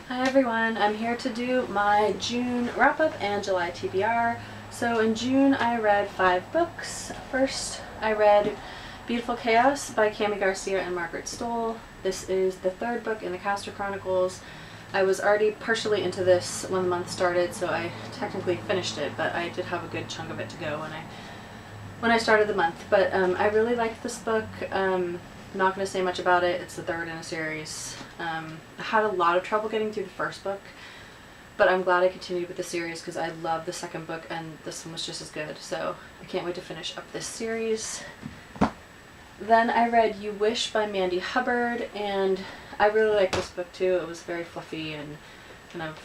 Hi everyone, I'm here to do my June wrap-up and July TBR. So in June I read 5 books. First I read Beautiful Chaos by Cami Garcia and Margaret Stoll. This is the 3rd book in the Castor Chronicles. I was already partially into this when the month started, so I technically finished it, but I did have a good chunk of it to go when I started the month. But I really liked this book. I'm not going to say much about it. It's the 3rd in a series. I had a lot of trouble getting through the 1st book, but I'm glad I continued with the series because I love the 2nd book and this one was just as good. So I can't wait to finish up this series. Then I read You Wish by Mandy Hubbard, and I really liked this book too. It was very fluffy and kind of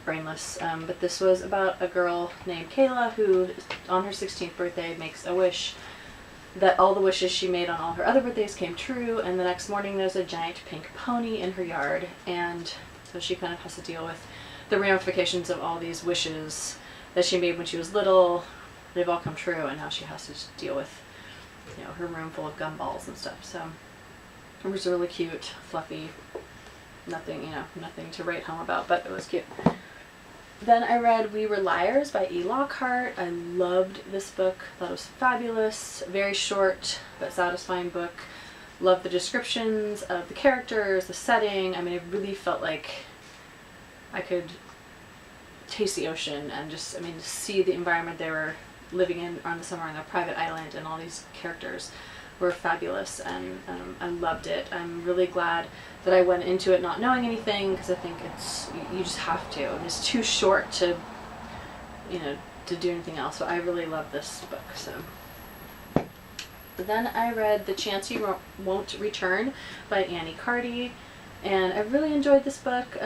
brainless, but this was about a girl named Kayla who on her 16th birthday makes a wish that all the wishes she made on all her other birthdays came true, and the next morning there's a giant pink pony in her yard, and so she kind of has to deal with the ramifications of all these wishes that she made when she was little. They've all come true, and now she has to deal with, you know, her room full of gumballs and stuff. So it was really cute, fluffy, nothing to write home about, but it was cute. Then I read We Were Liars by E. Lockhart. I loved this book. Thought it was fabulous. Very short but satisfying book. Loved the descriptions of the characters, the setting. I mean, it really felt like I could taste the ocean and just see the environment they were living in on the summer on their private island, and all these characters were fabulous, and I loved it. I'm really glad that I went into it not knowing anything, because I think you just have to, and it's too short to do anything else. So I really love this book. So then I read The Chance You Won't Return by Annie Carty, and I really enjoyed this book.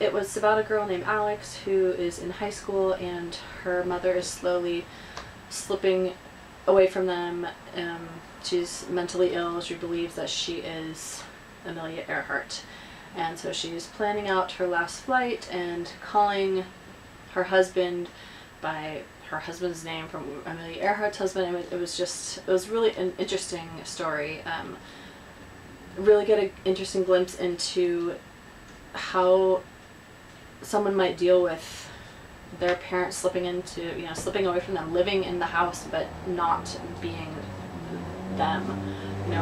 It was about a girl named Alex who is in high school, and her mother is slowly slipping away from them. She's mentally ill. She believes that she is Amelia Earhart, and so she's planning out her last flight and calling her husband by her husband's name from Amelia Earhart's husband. It was really an interesting story. Really get an interesting glimpse into how someone might deal with their parents slipping away from them, living in the house but not being them,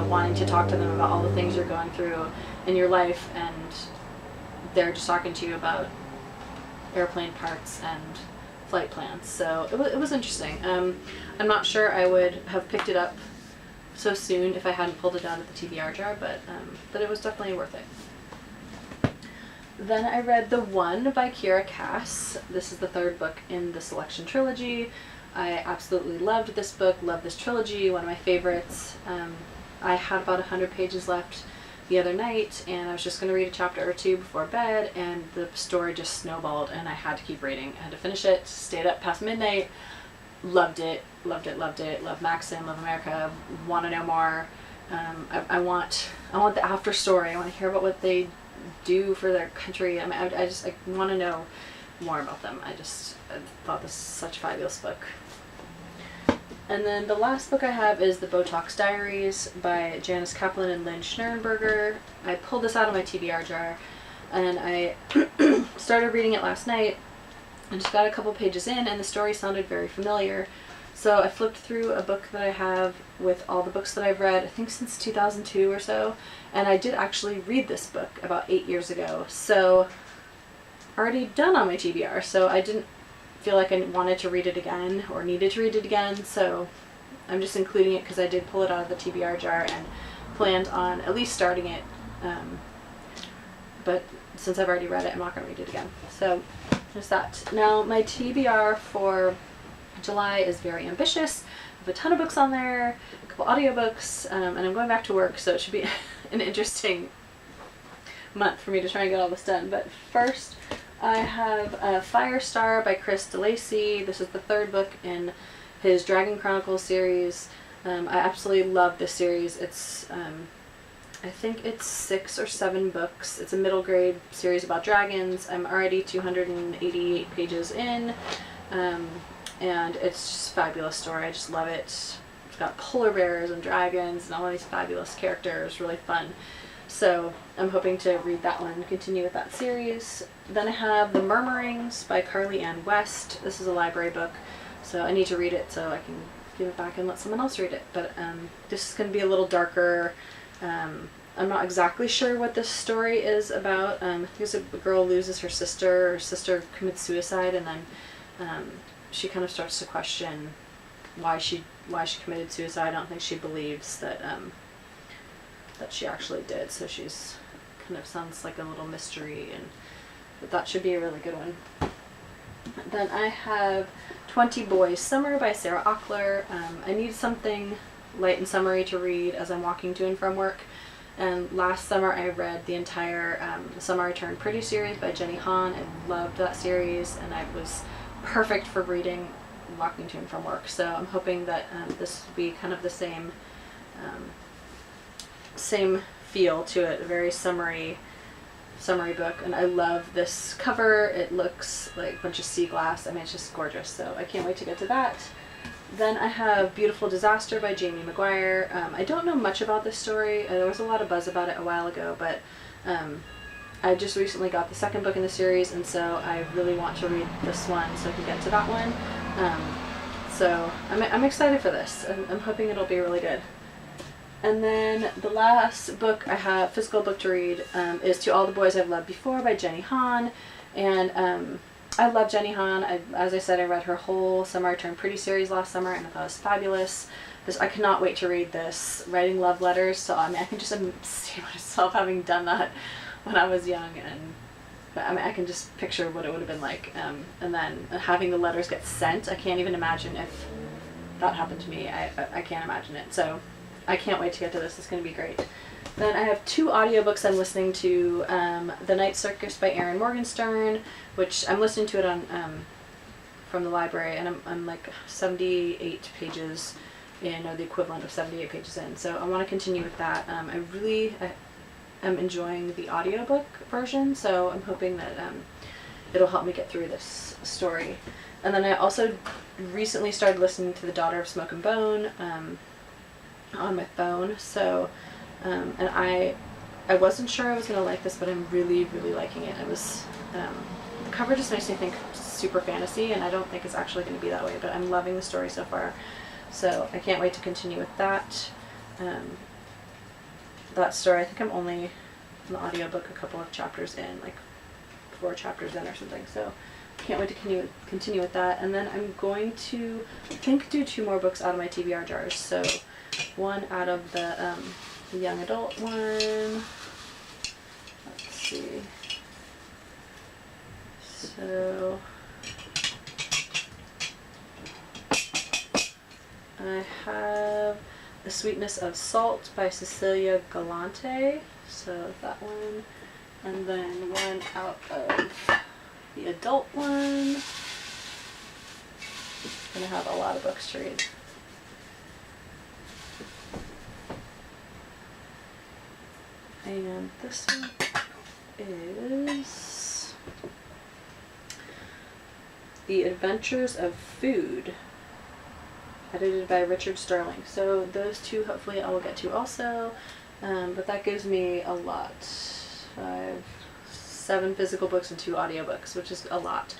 wanting to talk to them about all the things you're going through in your life, and they're just talking to you about airplane parts and flight plans. So it was interesting. I'm not sure I would have picked it up so soon if I hadn't pulled it out of the TBR jar, but it was definitely worth it. Then I read The One by Kiera Cass. This is the 3rd book in the Selection trilogy. I absolutely loved this book, loved this trilogy, one of my favorites. I had about 100 pages left the other night, and I was just going to read a chapter or 2 before bed, and the story just snowballed, and I had to keep reading. I had to finish it, stayed up past midnight, loved it. Love Maxim, love America, want to know more. I want the after story. I want to hear about what they do for their country. I want to know more about them. I thought this was such a fabulous book. And then the last book I have is The Botox Diaries by Janice Kaplan and Lynn Schnernberger. I pulled this out of my TBR jar, and I started reading it last night. I just got a couple pages in, and the story sounded very familiar. So I flipped through a book that I have with all the books that I've read, I think since 2002 or so, and I did actually read this book about 8 years ago. So already done on my TBR, so I didn't feel like I wanted to read it again or needed to read it again, so I'm just including it because I did pull it out of the TBR jar and planned on at least starting it, but since I've already read it, I'm not going to read it again. So there's that. Now my TBR for July is very ambitious. I have a ton of books on there, a couple audiobooks, and I'm going back to work, so it should be an interesting month for me to try and get all this done. But first I have Firestar by Chris DeLacy. This is the 3rd book in his Dragon Chronicles series. I absolutely love this series. It's I think it's 6 or 7 books. It's a middle grade series about dragons. I'm already 288 pages in, and it's just a fabulous story. I just love it. It's got polar bears and dragons and all these fabulous characters. Really fun. So I'm hoping to read that one, continue with that series. Then I have The Murmurings by Carly Ann West. This is a library book, so I need to read it so I can give it back and let someone else read it. But this is going to be a little darker. I'm not exactly sure what this story is about. I think a girl loses her sister. Her sister commits suicide, and then she kind of starts to question why she committed suicide. I don't think she believes that that she actually did. So she's kind of sounds like a little mystery, but that should be a really good one. Then I have 20 Boys Summer by Sarah Ackler. I need something light and summery to read as I'm walking to and from work. And last summer I read the entire Summer I Turned Pretty series by Jenny Han. I loved that series, and it was perfect for reading walking to and from work. So I'm hoping that this will be kind of the same feel to it, a very summery book. And I love this cover. It looks like a bunch of sea glass. I mean, it's just gorgeous, so I can't wait to get to that. Then I have Beautiful Disaster by Jamie McGuire. I don't know much about this story. There was a lot of buzz about it a while ago, but I just recently got the second book in the series, and so I really want to read this one so I can get to that one. So I'm excited for this. I'm hoping it'll be really good. And then the last book I have, physical book to read, is To All the Boys I've Loved Before by Jenny Han. And I love Jenny Han. As I said, I read her whole Summer I Turned Pretty series last summer, and I thought it was fabulous. I cannot wait to read this, writing love letters. So I mean, I can just see myself having done that when I was young, and I mean, I can just picture what it would have been like. And then having the letters get sent, I can't even imagine if that happened to me. I can't imagine it. So I can't wait to get to this. It's going to be great. Then I have 2 audiobooks I'm listening to. The Night Circus by Erin Morgenstern, which I'm listening to it on from the library, and I'm like 78 pages in, or the equivalent of 78 pages in. So I want to continue with that. I am enjoying the audiobook version, so I'm hoping that it'll help me get through this story. And then I also recently started listening to The Daughter of Smoke and Bone on my phone. So and I wasn't sure I was going to like this, but I'm really, really liking it. It was the cover just makes me think super fantasy, and I don't think it's actually going to be that way, but I'm loving the story so far. So I can't wait to continue with that. That story, I think I'm only in the audiobook a couple of chapters in, like 4 chapters in or something. So can't wait to continue with that. And then I'm going to, I think, do 2 more books out of my TBR jars. So one out of the young adult one. Let's see. So I have The Sweetness of Salt by Cecilia Galante. So that one. And then one out of the adult one. I'm gonna have a lot of books to read. And this one is The Adventures of Food, edited by Richard Sterling. So those 2 hopefully I will get to also, but that gives me a lot. 7 physical books and 2 audiobooks, which is a lot.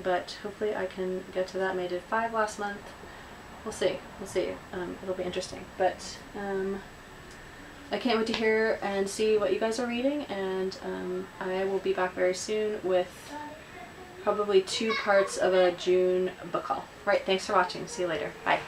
But hopefully I can get to that. I did 5 last month. We'll see. It'll be interesting. But I can't wait to hear and see what you guys are reading, and I will be back very soon with probably 2 parts of a June book haul. Right, thanks for watching. See you later. Bye.